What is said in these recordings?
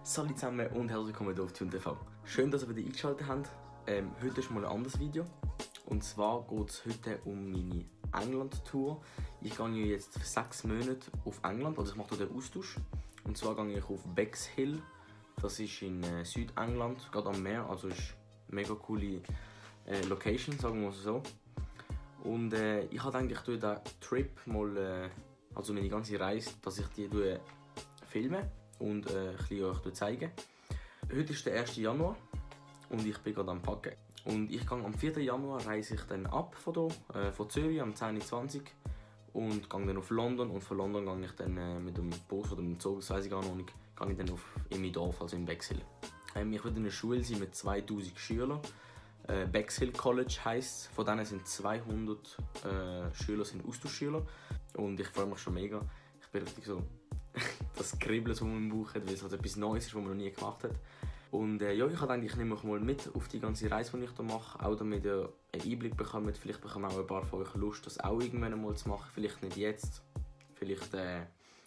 Salut zusammen und herzlich willkommen auf TuneTV. Schön, dass ihr wieder eingeschaltet habt. Heute ist mal ein anderes Video. Und zwar geht es heute um meine England-Tour. Ich gehe jetzt für 6 Monate auf England, also ich mache hier den Austausch. Und zwar gehe ich auf Bexhill. Das ist in Südengland, gerade am Meer, also ist eine mega coole Location, sagen wir so. Und ich habe gedacht, ich tue diesen Trip mal, also meine ganze Reise, dass ich die filme und ein bisschen euch zeigen. Heute ist der 1. Januar und ich bin gerade am Packen. Und ich gehe am 4. Januar reise ich dann ab von hier, von Zürich am 10:20 und gehe dann auf London. Und von London gehe ich dann mit dem Bus oder mit dem Zug, das weiss ich gar noch nicht, gehe ich dann in mein Dorf, also in Bexhill. Ich werde in einer Schule sein mit 2000 Schülern. Bexhill College heisst es. Von denen sind 200 Schüler sind Austauschschüler. Und ich freue mich schon mega. Ich bin richtig so das Kribbeln, das man im Bauch hat, weil es halt etwas Neues ist, was man noch nie gemacht hat. Und ja, ich habe gedacht, ich nehme euch mal mit auf die ganze Reise, die ich hier mache. Auch damit ihr einen Einblick bekommt. Vielleicht bekommen auch ein paar von euch Lust, das auch irgendwann einmal zu machen. Vielleicht nicht jetzt, vielleicht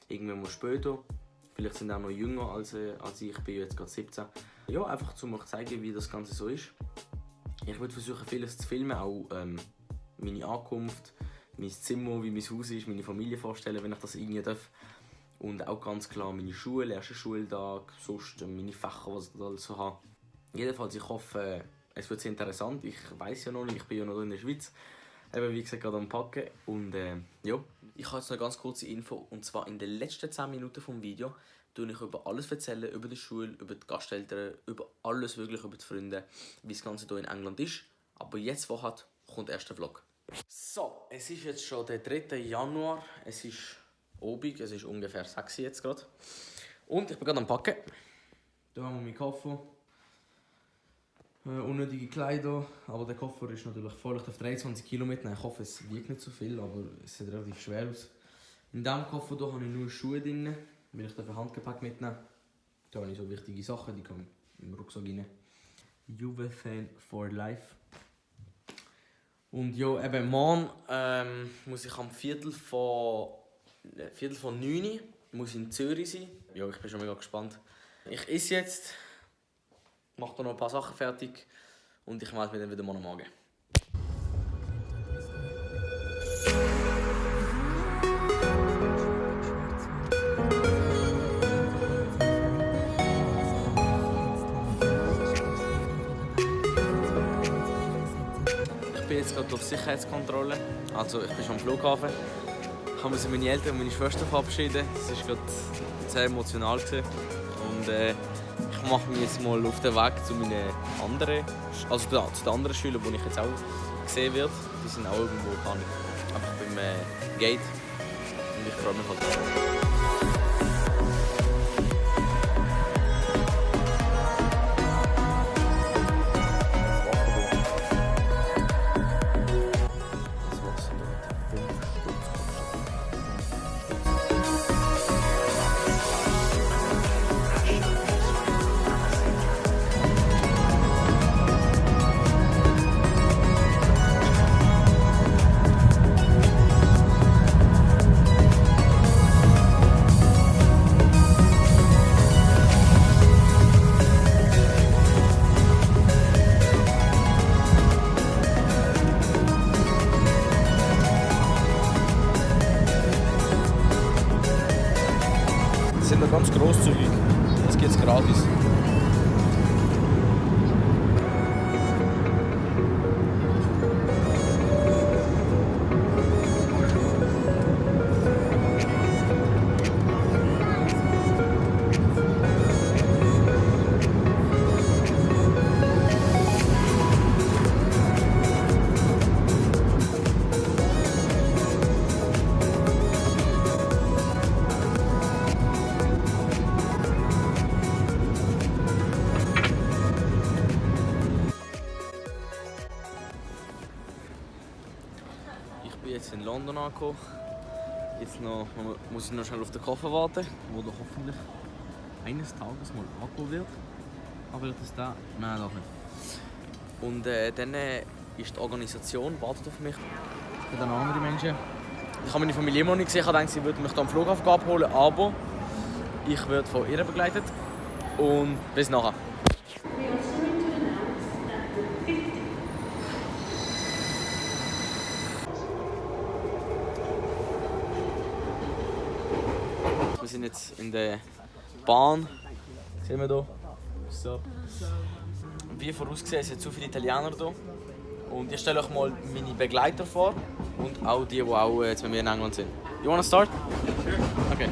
irgendwann mal später. Vielleicht sind auch noch jünger als ich. Ich bin jetzt gerade 17. Ja, einfach um euch zu zeigen, wie das Ganze so ist. Ich würde versuchen, vieles zu filmen, auch meine Ankunft, mein Zimmer, wie mein Haus ist, meine Familie vorstellen, wenn ich das irgendwie darf. Und auch ganz klar meine Schule, ersten Schultag, sonst meine Fächer, was ich da alles so habe. Jedenfalls, ich hoffe, es wird sehr interessant. Ich weiss ja noch nicht, ich bin ja noch in der Schweiz. Eben, wie gesagt, gerade am Packen. Und ja. Ich habe jetzt noch eine ganz kurze Info. Und zwar in den letzten 10 Minuten des Videos erzähle ich über alles erzählen, über die Schule, über die Gasteltern, über alles wirklich, über die Freunde, wie das Ganze hier in England ist. Aber jetzt vorher kommt der erste Vlog. So, es ist jetzt schon der 3. Januar. Es ist Abend, es ist ungefähr 6 Uhr jetzt gerade. Und ich bin gerade am Packen. Hier haben wir meinen Koffer. Unnötige Kleider, aber der Koffer ist natürlich voll. Ich darf 23 Kilo mitnehmen. Ich hoffe, es wiegt nicht so viel, aber es sieht relativ schwer aus. In diesem Koffer hier habe ich nur Schuhe drin, weil ich ein Handgepäck mitnehmen. Da habe ich so wichtige Sachen, die kommen im Rucksack rein. Juve-Fan for life. Und ja, eben morgen muss ich am Viertel vor 9 muss in Zürich sein. Ja, ich bin schon mega gespannt. Ich esse jetzt, mache da noch ein paar Sachen fertig und ich melde mich dann wieder morgen Morgen. Ich bin jetzt gerade auf Sicherheitskontrolle, also ich bin schon am Flughafen. Ich habe meine Eltern und meine Schwester verabschieden. Das war gerade sehr emotional. Und ich mache mich jetzt mal auf den Weg zu meinen anderen, also zu den anderen Schülern, die ich jetzt auch sehen werde. Die sind auch irgendwo einfach beim Gate. Und ich freue mich halt. Die sind da ganz grosszügig. Das geht gratis. Ich bin jetzt in London angekommen. Jetzt muss ich noch schnell auf den Koffer warten, der hoffentlich eines Tages mal angekommen wird. Aber wird es da? Nein, doch nicht. Und dann ist die Organisation, wartet auf mich. Und dann andere Menschen. Ich habe meine Familie immer noch nicht gesehen. Ich dachte, sie würden mich am Flughafen abholen, aber ich werde von ihr begleitet. und bis nachher. Wir sind jetzt in der Bahn. Sehen wir hier. So. Wie vorausgesehen sind zu viele Italiener hier. Und ich stelle euch mal meine Begleiter vor und auch die auch jetzt mit mir in England sind. You wanna start? Sure. Okay.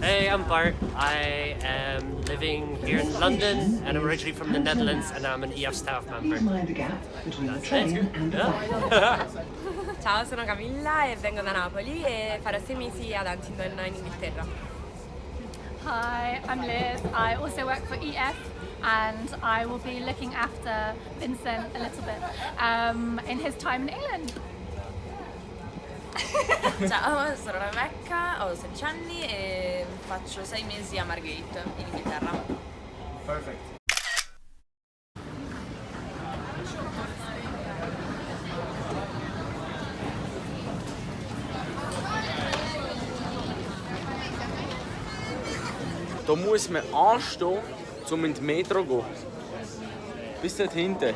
Hey, I'm Bart. I am living here in London and I'm originally from the Netherlands and I'm an EF staff member. Ciao, sono Camilla e vengo da Napoli e farò 6 mesi ad Huntingdon in Inghilterra. Hi, I'm Liz. I also work for EF and I will be looking after Vincent a little bit in his time in England. Ciao, sono Rebecca, ho 16 anni e faccio 6 mesi a Margate in Inghilterra. Perfect. Da muss man anstehen, um in die Metro zu gehen. Bis dort hinten.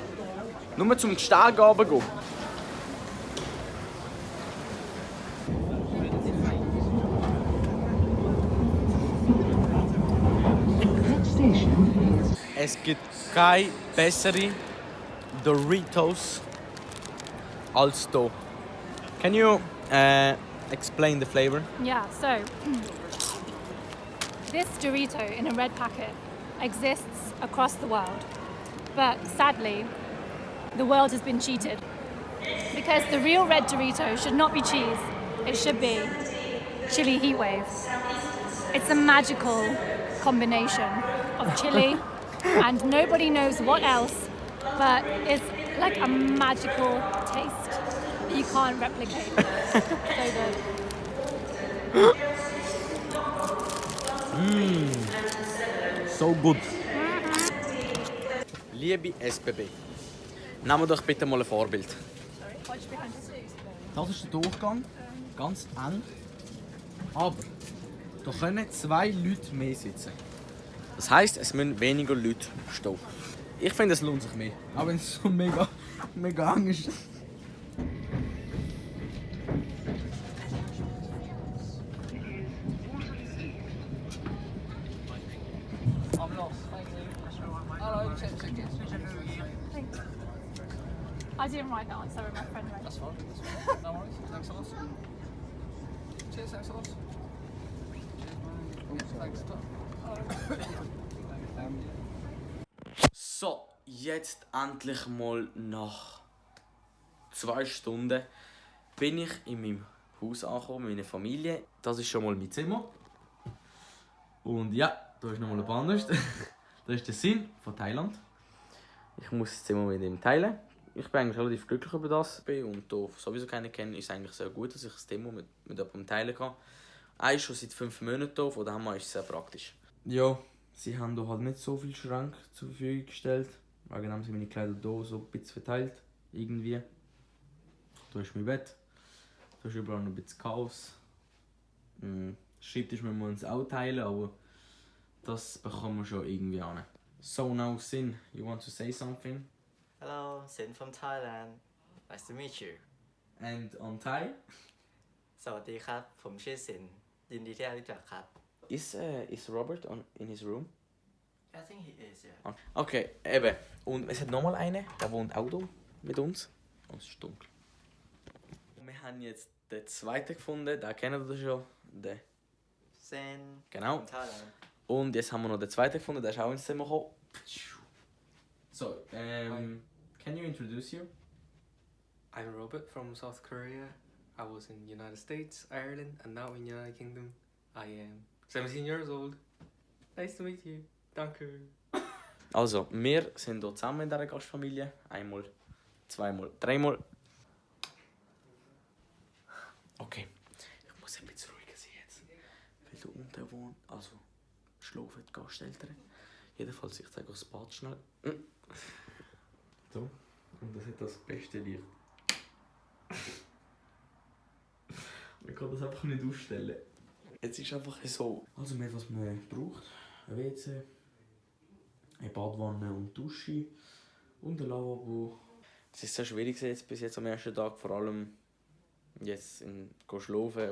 Nur zum Steg runtergehen. Es gibt keine bessere Doritos als hier. Can you explain the flavor? Yeah, so this Dorito in a red packet exists across the world. But sadly, the world has been cheated. Because the real red Dorito should not be cheese, it should be chili heatwave. It's a magical combination of chili and nobody knows what else, but it's like a magical taste that you can't replicate. So good. So gut. Liebe SBB, nehmt euch bitte mal ein Vorbild. Das ist der Durchgang, ganz eng. Aber da können 2 Leute mehr sitzen. Das heisst, es müssen weniger Leute stehen. Ich finde, es lohnt sich mehr. Auch wenn es so mega eng ist. I didn't write that one, sorry, my friend wrote. That's fine. No worries. Thanks a lot. Cheers, thanks a lot. Thanks. So, jetzt endlich mal nach 2 Stunden bin ich in meinem Haus angekommen, mit meiner Familie. Das ist schon mal mein Zimmer. Und ja, da ist nochmal ein anderes. Das ist der Sinn von Thailand. Ich muss das Zimmer mit ihm teilen. Ich bin eigentlich relativ glücklich über das. Und hier sowieso keinen kenne, ist es eigentlich sehr gut, dass ich das Zimmer mit jemandem teilen kann. Er ist schon seit 5 Monaten hier, von daher ist es sehr praktisch. Ja, sie haben hier halt nicht so viel Schrank zur Verfügung gestellt. Wegen haben sie meine Kleider hier so ein bisschen verteilt. Irgendwie. Hier ist mein Bett. Hier ist überall noch ein bisschen Chaos. Schreibtisch müssen wir uns auch teilen, aber das bekommen wir schon irgendwie an. So now Sin, you want to say something? Hello, Sin from Thailand. Nice to meet you. And on Thai? สวัสดีครับ ผมชื่อสิน ยินดีที่ได้รู้จักครับ Is Robert in his room? I think he is, yeah. Okay, eben. Und es hat nochmal einen, der wohnt auch hier mit uns. Oh, es ist dunkel. Wir haben jetzt den zweiten gefunden, den kennen wir schon. Den. Sin Genau. from Thailand. Und jetzt haben wir noch den zweiten gefunden, der ist auch ins Zimmer gekommen. So, can you introduce you? I'm Robert from South Korea. I was in United States, Ireland, and now in United Kingdom. I am 17 years old. Nice to meet you. Danke. Also, wir sind hier zusammen in dieser Gastfamilie. Einmal, zweimal, dreimal. Okay, ich muss ein bisschen ruhiger sein jetzt. Weil du unten wohnst, also schlafen die Gasteltern. Jedenfalls, ich zeige euch das Bad schnell. So, und das hat das beste Licht. Man kann das einfach nicht ausstellen. Jetzt ist einfach so. Also, wir haben, was man braucht. Ein WC, eine Badwanne und Dusche und ein Lavabo. Es ist sehr schwierig jetzt bis jetzt am ersten Tag, vor allem jetzt schlafen,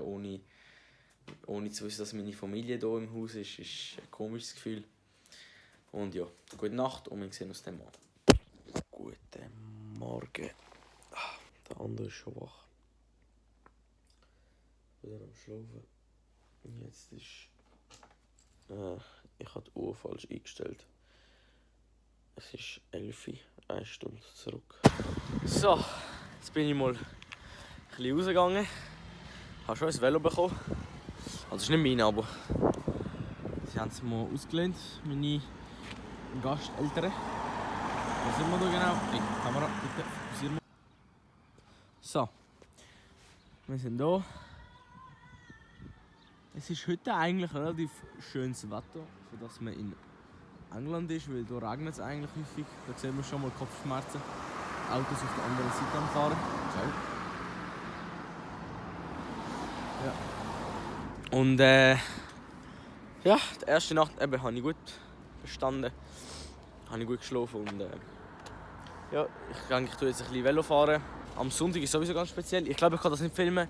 ohne zu wissen, dass meine Familie hier im Haus ist ein komisches Gefühl. Und ja, gute Nacht und wir sehen uns dann mal. Guten Morgen. Der andere ist schon wach. Wieder am Schlafen. Jetzt ist... ich habe die Uhr falsch eingestellt. Es ist 11 Uhr, 1 Stunde zurück. So, jetzt bin ich mal ein bisschen rausgegangen. Ich habe schon ein Velo bekommen. Also es ist nicht meine, aber sie haben es mir ausgelehnt, meine Gasteltern. Wo sind wir da genau? Die Kamera, bitte, fokussieren wir. So, wir sind hier. Es ist heute eigentlich relativ schönes Wetter, für das man in England ist, weil hier regnet es eigentlich häufig. Da sehen wir schon mal Kopfschmerzen. Autos auf der anderen Seite am Fahren. Ja. Und ja, die erste Nacht habe ich gut verstanden. Habe ich gut geschlafen und ja, ich denke, ich tue jetzt ein bisschen Velo fahren. Am Sonntag ist sowieso ganz speziell. Ich glaube, ich kann das nicht filmen,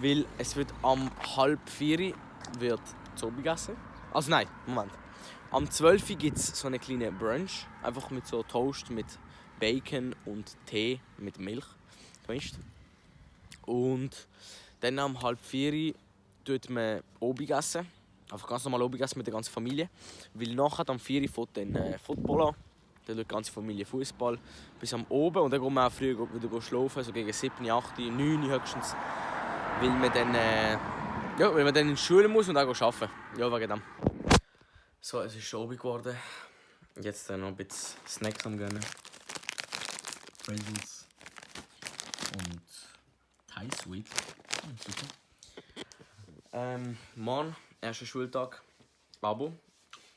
weil es wird am 3:30 wird zu Abend gegessen. Also nein, Moment. Am 12 Uhr gibt es so einen kleinen Brunch, einfach mit so Toast mit Bacon und Tee mit Milch gemischt. Und dann am 3:30 tut man Abend essen, einfach ganz normal Abend essen mit der ganzen Familie. Weil nachher am 4 Uhr fährt dann Football an. Dann schaut die ganze Familie Fußball bis am Oben und dann gehen wir auch früh wieder schlafen, so gegen 7, 8, 9 höchstens. Weil man dann in die Schule muss und auch arbeiten. Ja, wegen dem. So, es ist schon Abend geworden. Jetzt noch ein bisschen Snacks am gönnen. Pringles und Thai Sweet. Super. Morgen, erster Schultag. Aber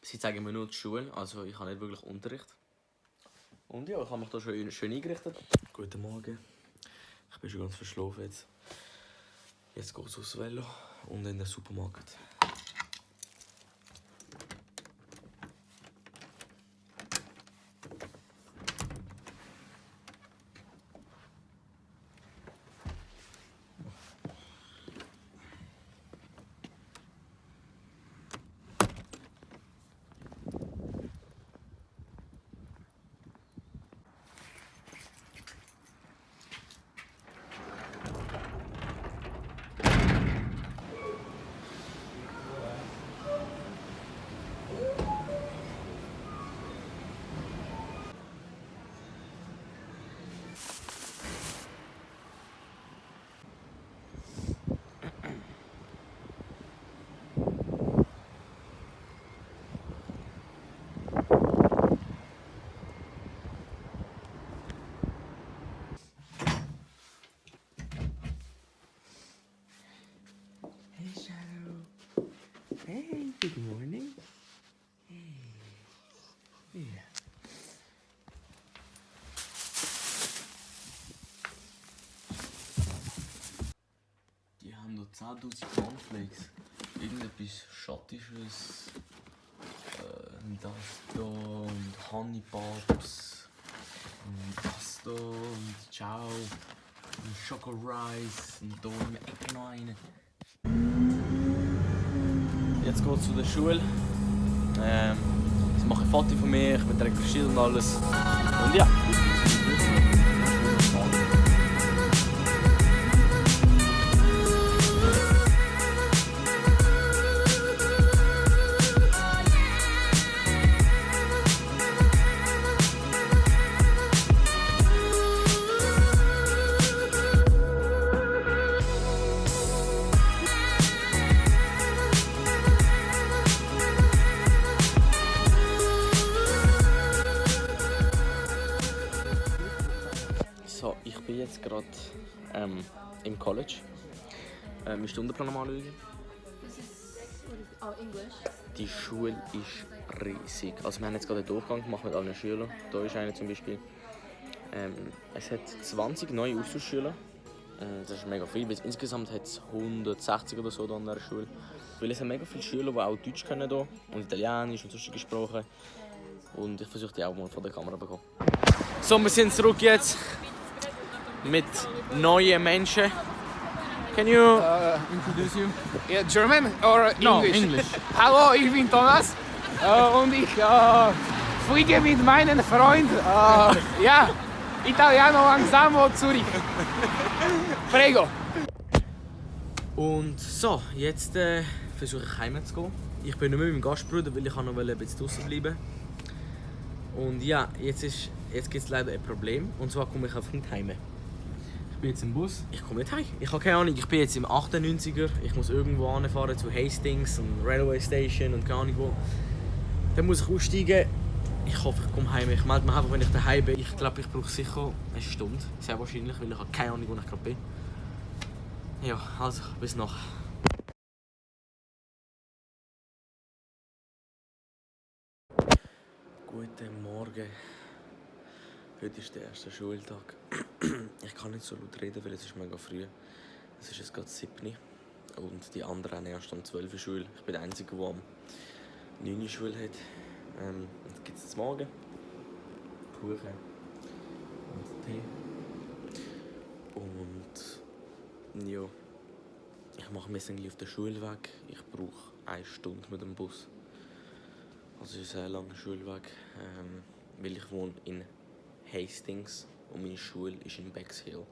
sie zeigen mir nur die Schule, also ich habe nicht wirklich Unterricht. Und ja, ich habe mich hier schön eingerichtet. Guten Morgen. Ich bin schon ganz verschlafen jetzt. Jetzt geht es aufs Velo und in den Supermarkt. Hey, good morning. Hey. Yeah. Die haben noch 10.000 Cornflakes. Irgendetwas Schattisches. Das da und Honey Pops. Und das da und Ciao. Und Choco Rice. Und da in der Ecke noch eine. Jetzt geht es zu der Schule. Sie machen Fotos von mir, mit recherchiert und alles. Und ja. So, ich bin jetzt gerade im College. Meinen Stundenplan am anschauen. Die Schule ist riesig. Also wir haben jetzt gerade einen Durchgang gemacht mit allen Schülern. Hier ist einer zum Beispiel. Es hat 20 neue Austauschschüler. Das ist mega viel, weil insgesamt hat es 160 oder so an der Schule. Weil es sind mega viele Schüler, die auch Deutsch können hier und Italienisch und sonstige Sprachen. Und ich versuche die auch mal vor der Kamera zu bekommen. So, wir sind zurück jetzt mit neuen Menschen. Can you introduce you? Yeah, German or No, English? English. Hallo, ich bin Thomas und ich fliege mit meinem Freund ja, Italiano Langsamo Zurich. Prego. Und so, jetzt versuche ich heimzugehen. Ich bin nicht mehr mit meinem Gastbruder, weil ich noch ein bisschen draußen bleiben. Und ja, jetzt gibt es leider ein Problem. Und zwar komme ich einfach nicht heim. Ich bin jetzt im Bus. Ich komme nicht heim. Ich habe keine Ahnung, ich bin jetzt im 98er. Ich muss irgendwo anfahren zu Hastings und Railway Station und keine Ahnung wo. Dann muss ich aussteigen. Ich hoffe, ich komme heim. Ich melde mich einfach, wenn ich daheim bin. Ich glaube, ich brauche sicher eine Stunde. Sehr wahrscheinlich, weil ich habe keine Ahnung, wo ich gerade bin. Ja, also, bis nachher. Guten Morgen. Heute ist der erste Schultag. Ich kann nicht so laut reden, weil es ist mega früh. Es ist jetzt gerade 7 Uhr und die anderen haben erst um 12 Uhr Schule. Ich bin der Einzige, der am 9 Uhr Schule hat. Und dann gibt es zum Morgen Kuchen und Tee. Und ja, ich mache mich auf den Schulweg. Ich brauche 1 Stunde mit dem Bus. Also es ist ein sehr langer Schulweg, weil ich wohne in Hastings und meine Schule ist in Bexhill.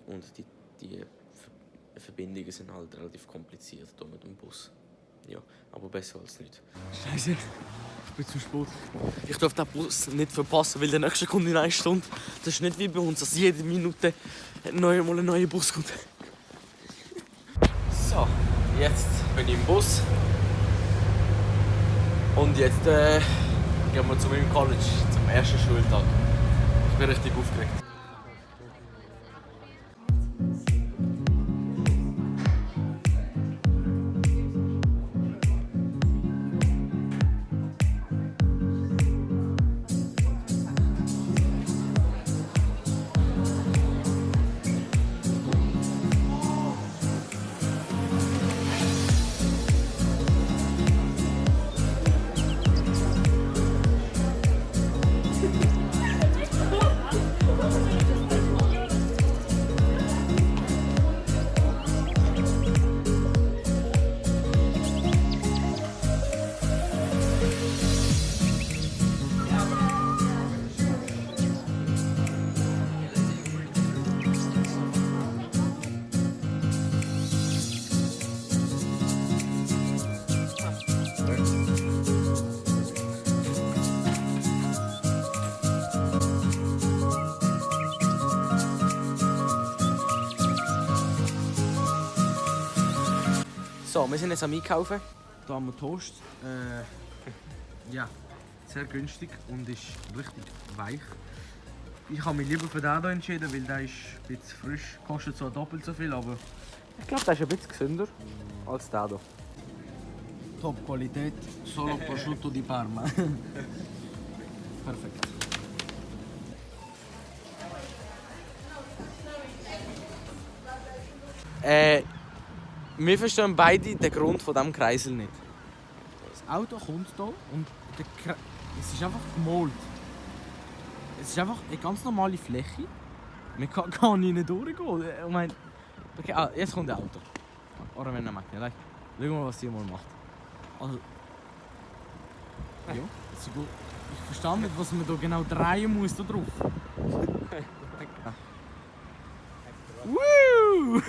Und die Verbindungen sind halt relativ kompliziert hier mit dem Bus. Ja, aber besser als nicht. Scheiße, ich bin zu spät. Ich darf den Bus nicht verpassen, weil der nächste kommt in 1 Stunde. Das ist nicht wie bei uns, dass jede Minute mal ein neuer Bus kommt. So, jetzt bin ich im Bus. Und jetzt gehen wir zu meinem College, zum ersten Schultag. Ich bin richtig aufgeregt. So, wir sind jetzt am Einkaufen. Hier haben wir Toast. Ja, sehr günstig und ist richtig weich. Ich habe mich lieber für den hier entschieden, weil der ist ein bisschen frisch. Kostet zwar doppelt so viel, aber ich glaube, der ist ein bisschen gesünder als der hier. Top Qualität, solo prosciutto di Parma. Perfekt. Wir verstehen beide den Grund von diesem Kreisel nicht. Das Auto kommt hier und es ist einfach gemalt. Es ist einfach eine ganz normale Fläche. Man kann gar nicht durchgehen. Ich meine, okay, jetzt kommt ein Auto. Oder wenn er macht. Schauen wir mal, was die mal macht. Also, ja, das ist gut. Ich verstehe nicht, was man hier genau drehen muss da drauf. Woo!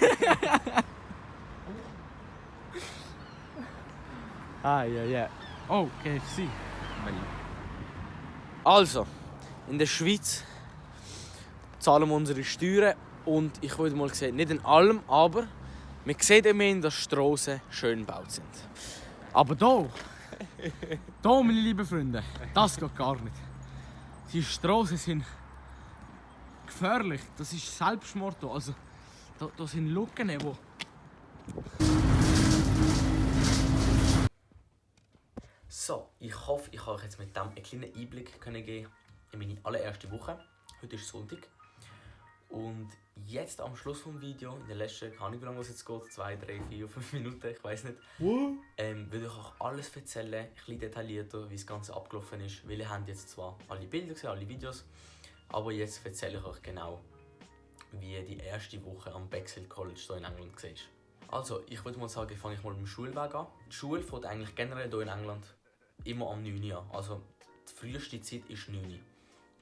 Ja. Oh, KFC. Also, in der Schweiz zahlen wir unsere Steuern und ich würde mal sagen, nicht in allem, aber man sieht immerhin, dass Strassen schön gebaut sind. Aber hier, meine lieben Freunde, das geht gar nicht. Die Strassen sind gefährlich, das ist Selbstmord hier. Also, da sind Lücken, wo... So, ich hoffe, ich kann euch jetzt mit dem einen kleinen Einblick geben in meine allererste Woche. Heute ist Sonntag. Und jetzt am Schluss des Videos, in der letzten, keine Ahnung wie lange es jetzt geht, 2, 3, 4, 5 Minuten, ich weiß nicht, will ich euch alles erzählen, ein bisschen detaillierter, wie das Ganze abgelaufen ist. Weil ihr habt jetzt zwar alle Bilder gesehen, alle Videos, aber jetzt erzähle ich euch genau, wie die erste Woche am Bexhill College hier in England war. Also, ich würde mal sagen, fange ich mal mit dem Schulweg an. Die Schule fängt eigentlich generell hier in England immer am 9 Uhr an. Also, die früheste Zeit ist 9 Uhr.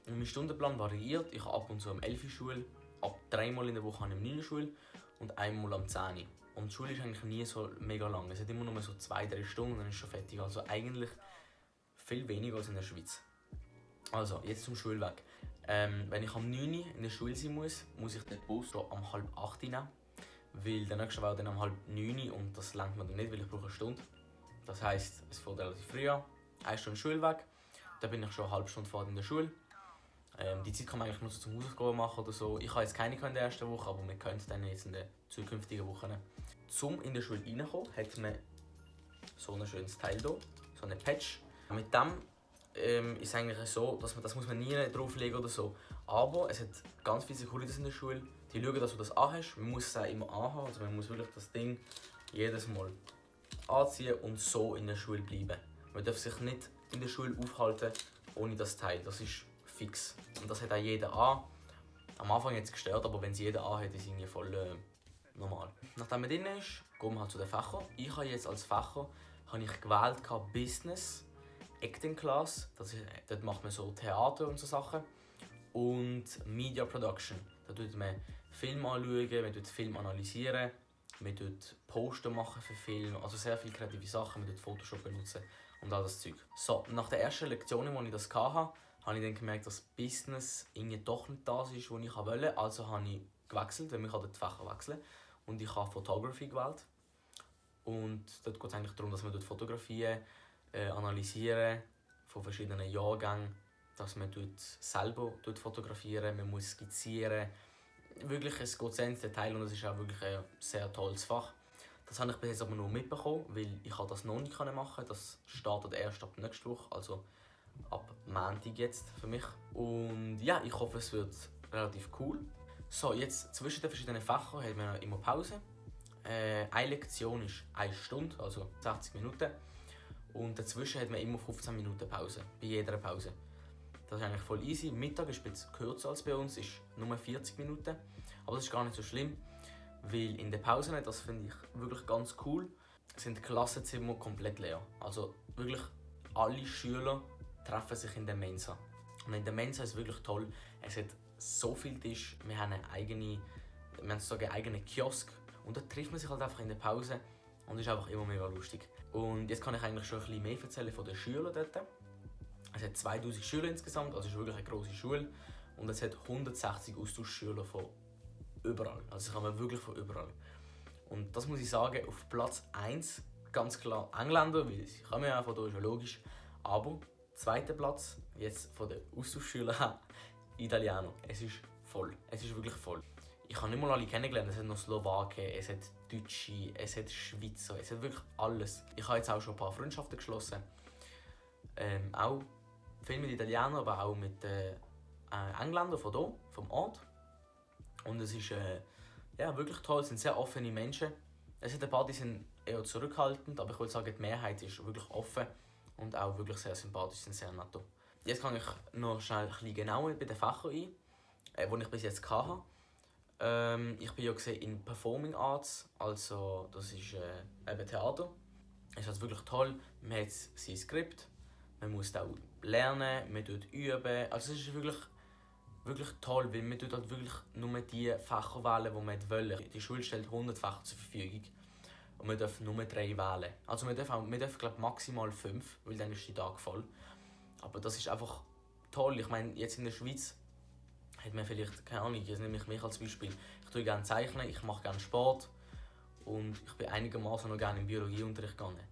Und mein Stundenplan variiert. Ich habe ab und zu um 11 Uhr Schule, ab 3 Mal in der Woche habe ich um 9 Uhr Schule und einmal am 10 Uhr. Und die Schule ist eigentlich nie so mega lang. Es hat immer nur so 2-3 Stunden und dann ist es schon fertig. Also eigentlich viel weniger als in der Schweiz. Also, jetzt zum Schulweg. Wenn ich am 9 Uhr in der Schule sein muss, muss ich den Bus hier um 7:30 Uhr nehmen. Weil der nächste wäre dann um 8:30 Uhr und das lenkt mir dann nicht, weil ich brauche eine Stunde. Das heisst, es fährt relativ früh an, 1 Stunde Schulweg. Dann bin ich schon eine halbe Stunde vorher in der Schule. Die Zeit kann man eigentlich nur so zum Hausaufgaben machen oder so. Ich habe jetzt keine in der ersten Woche, aber wir können es dann jetzt in den zukünftigen Wochen. Zum in der Schule reinkommen, hat man so ein schönes Teil hier, so eine Patch. Mit dem ist es eigentlich so, dass das muss man nie drauflegen oder so. Aber es hat ganz viele Securities in der Schule, die schauen, dass du das anhast. Man muss es auch immer anhaben, also man muss wirklich das Ding jedes Mal anziehen und so in der Schule bleiben. Man darf sich nicht in der Schule aufhalten ohne das Teil, das ist fix. Und das hat auch jeder an. Am Anfang hat es gestört, aber wenn es jeder anhat, ist es irgendwie voll normal. Nachdem man drin ist, gehen wir halt zu den Fächern. Ich habe jetzt als Fächer gewählt Business, Acting Class, dort macht man so Theater und so Sachen. Und Media Production, da tut man Film anschauen, man tut Film analysieren, man tut Poster machen für Filme, also sehr viele kreative Sachen, man tut Photoshop benutzen und all das Zeug. So, nach der ersten Lektion, als ich das hatte, habe ich dann gemerkt, dass Business irgendwie doch nicht das ist, was ich wollte. Also habe ich gewechselt, weil ich die Fächer wechseln. Und ich habe Photography gewählt. Und dort geht es eigentlich darum, dass man Fotografien analysieren von verschiedenen Jahrgängen, dass man selber fotografieren, man muss skizzieren. Wirklich, es geht sehr ins Detail und es ist auch wirklich ein sehr tolles Fach. Das habe ich bis jetzt aber nur mitbekommen, weil ich das noch nicht machen konnte. Das startet erst ab nächster Woche, also ab Montag jetzt für mich. Und ja, ich hoffe, es wird relativ cool. So, jetzt zwischen den verschiedenen Fächern haben wir immer Pause. Eine Lektion ist 1 Stunde, also 60 Minuten. Und dazwischen hat man immer 15 Minuten Pause, bei jeder Pause. Das ist eigentlich voll easy. Mittag ist ein bisschen kürzer als bei uns, ist nur 40 Minuten. Aber das ist gar nicht so schlimm, weil in den Pausen, das finde ich wirklich ganz cool, sind die Klassenzimmer komplett leer. Also wirklich alle Schüler treffen sich in der Mensa. Und in der Mensa ist es wirklich toll. Es hat so viele Tische, wir haben einen eigenen Kiosk. Und da trifft man sich halt einfach in der Pause und ist einfach immer mega lustig. Und jetzt kann ich eigentlich schon ein bisschen mehr erzählen von den Schülern dort. Es hat 2000 Schüler insgesamt, also es ist wirklich eine grosse Schule. Und es hat 160 Austauschschüler von überall. Also ich habe wirklich von überall. Und das muss ich sagen, auf Platz 1 ganz klar Engländer, weil sie kommen ja von da, ist ja logisch. Aber zweiter Platz, jetzt von den Austauschschülern, Italiener. Es ist voll. Es ist wirklich voll. Ich habe nicht mal alle kennengelernt. Es hat noch Slowaken, es hat Deutsche, es hat Schweizer, es hat wirklich alles. Ich habe jetzt auch schon ein paar Freundschaften geschlossen. Auch viel mit Italienern, aber auch mit Engländern von hier, vom Ort. Und es ist wirklich toll, es sind sehr offene Menschen. Es sind ein paar, die sind eher zurückhaltend, aber ich würde sagen, die Mehrheit ist wirklich offen und auch wirklich sehr sympathisch, sind sehr nett. Jetzt kann ich noch schnell ein bisschen genauer bei den Fächern ein, die ich bis jetzt hatte. Ich bin ja in Performing Arts, also das ist eben Theater. Es ist also wirklich toll, man hat sein Skript, man muss auch lernen, man üben. Also es ist wirklich toll, weil man halt wirklich nur die Fächer wählen, die man will. Die Schule stellt 100 Fächer zur Verfügung und man darf nur 3 wählen. Also man darf glaube maximal 5, weil dann ist die Tag voll. Aber das ist einfach toll. Ich meine, jetzt in der Schweiz hat man vielleicht, keine Ahnung, jetzt nehme ich mich als Beispiel. Ich tue gerne zeichnen, ich mache gerne Sport und ich bin einigermaßen noch gerne im Biologieunterricht gegangen.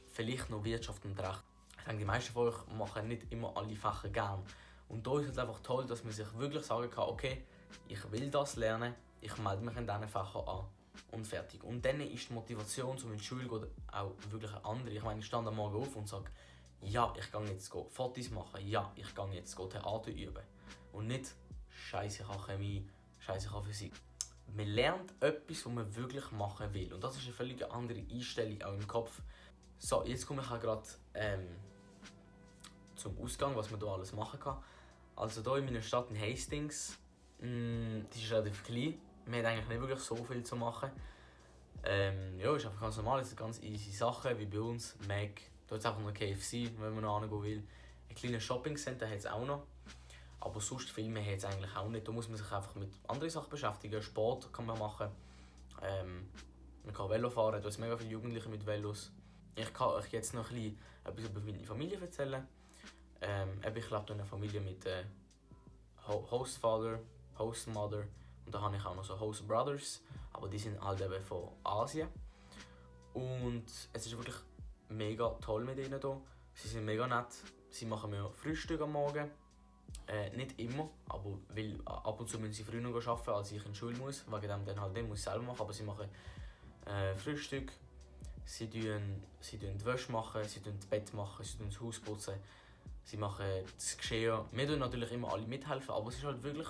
Vielleicht noch Wirtschaft und Recht. Ich denke, die meisten von euch machen nicht immer alle Fächer gerne. Und da ist es einfach toll, dass man sich wirklich sagen kann, okay, ich will das lernen, ich melde mich in diesen Fächern an und fertig. Und dann ist die Motivation, um in die Schule zu gehen, auch wirklich eine andere. Ich meine, ich stand am Morgen auf und sage, ja, ich gehe jetzt Fotos machen, ja, ich gehe jetzt Theater üben. Und nicht Scheiße, ich habe Chemie, Scheiße, ich habe Physik. Man lernt etwas, was man wirklich machen will. Und das ist eine völlig andere Einstellung auch im Kopf. So, jetzt komme ich auch gerade zum Ausgang, was man hier alles machen kann. Also hier in meiner Stadt in Hastings, die ist relativ klein. Man hat eigentlich nicht wirklich so viel zu machen. Ja, ist einfach ganz normal, es sind ganz easy Sachen, wie bei uns. Mac, da ist einfach noch KFC, wenn man noch hingehen will. Ein kleines Shopping-Center hat es auch noch. Aber sonst viel mehr hat es eigentlich auch nicht. Da muss man sich einfach mit anderen Sachen beschäftigen. Sport kann man machen. Man kann Velo fahren, da sind mega viele Jugendliche mit Velos. Ich kann euch jetzt noch etwas über meine Familie erzählen. Ich lebe in einer Familie mit Hostfather, Hostmother und da habe ich auch noch so Host Brothers, aber die sind halt eben von Asien. Und es ist wirklich mega toll mit ihnen hier. Sie sind mega nett. Sie machen mir Frühstück am Morgen. Nicht immer, aber weil ab und zu müssen sie früher arbeiten, als ich in die Schule muss. Wegen dem dann halt muss ich selber machen, aber sie machen Frühstück. Sie tun die Wäsche machen, sie tun das Bett machen, sie tun das Haus putzen. Sie machen das Geschirr. Wir tun natürlich immer alle mithelfen, aber es ist halt wirklich,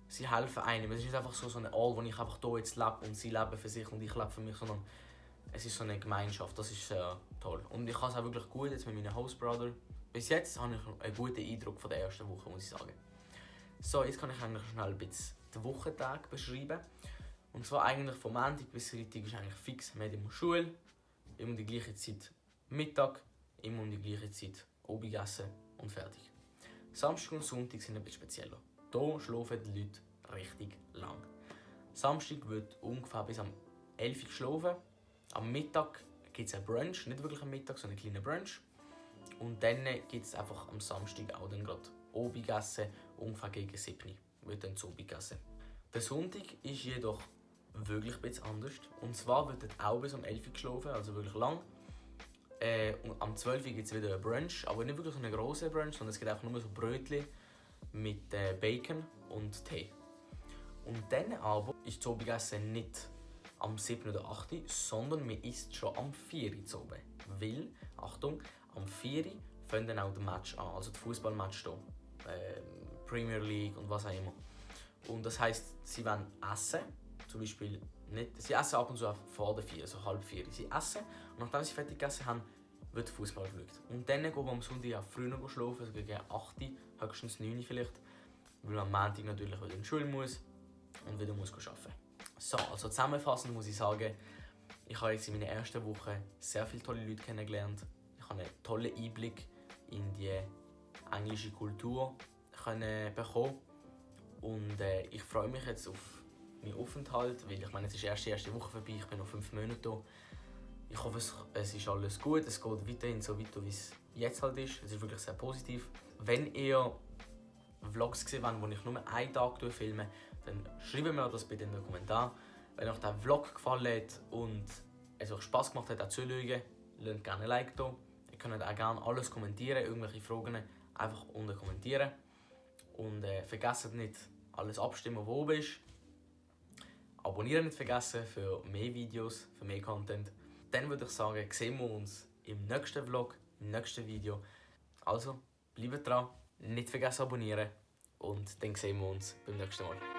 sie helfen einem. Es ist nicht einfach so ein Ort, wo ich einfach hier jetzt lebe und sie leben für sich und ich lebe für mich, sondern es ist so eine Gemeinschaft. Das ist sehr toll. Und ich habe es auch wirklich gut jetzt mit meinen Host Brother. Bis jetzt habe ich einen guten Eindruck von der ersten Woche, muss ich sagen. So, jetzt kann ich eigentlich schnell ein bisschen den Wochentag beschreiben. Und zwar eigentlich von Montag bis Freitag ist eigentlich fix. Wir haben immer Schule, immer die gleiche Zeit Mittag, immer um die gleiche Zeit Abendessen und fertig. Samstag und Sonntag sind ein bisschen spezieller. Hier schlafen die Leute richtig lang. Samstag wird ungefähr bis am 11 Uhr geschlafen. Am Mittag gibt es einen Brunch, nicht wirklich am Mittag, sondern einen kleinen Brunch. Und dann gibt es einfach am Samstag auch dann gerade Abendessen, ungefähr gegen 7 Uhr wird dann das Abendessen. Der Sonntag ist jedoch wirklich ein bisschen anders. Und zwar wird dort auch bis um 11 Uhr geschlafen, also wirklich lang. Und am 12 Uhr gibt es wieder einen Brunch, aber nicht wirklich so einen grossen Brunch, sondern es gibt einfach nur so Brötchen mit Bacon und Tee. Und dann aber ist das Abendessen nicht am 7 oder 8 Uhr, sondern man isst schon am 4 Uhr zu oben. Weil, Achtung, am 4 Uhr fängt dann auch das Match an, also das Fußballmatch hier. Premier League und was auch immer. Und das heisst, sie wollen essen, zum Beispiel nicht, sie essen ab und zu auch vor der 4, so halb 4. Sie essen und nachdem sie fertig gegessen haben, wird Fußball geschaut. Und dann gehen wir am Sonntag auch früher schlafen, also gegen 8 Uhr, höchstens 9 Uhr vielleicht, weil am Montag natürlich wieder in die Schule muss und wieder muss arbeiten. So, also zusammenfassend muss ich sagen, ich habe jetzt in meiner ersten Woche sehr viele tolle Leute kennengelernt. Ich habe einen tollen Einblick in die englische Kultur bekommen. Und ich freue mich jetzt auf meinen Aufenthalt, weil ich meine, es ist erst die erste Woche vorbei, ich bin noch 5 Monate hier. Ich hoffe, es ist alles gut, es geht weiterhin so weiter, wie es jetzt halt ist. Es ist wirklich sehr positiv. Wenn ihr Vlogs gesehen habt, wo ich nur einen Tag filme, dann schreibt mir das bitte in den Kommentaren. Wenn euch der Vlog gefallen hat und es euch Spass gemacht hat, auch zuzuschauen, lasst gerne ein Like da. Ihr könnt auch gerne alles kommentieren, irgendwelche Fragen einfach unten kommentieren. Und vergesst nicht, alles abstimmen, wo oben ist. Abonnieren nicht vergessen für mehr Videos, für mehr Content. Dann würde ich sagen, sehen wir uns im nächsten Vlog, im nächsten Video. Also, bleibt dran, nicht vergessen abonnieren und dann sehen wir uns beim nächsten Mal.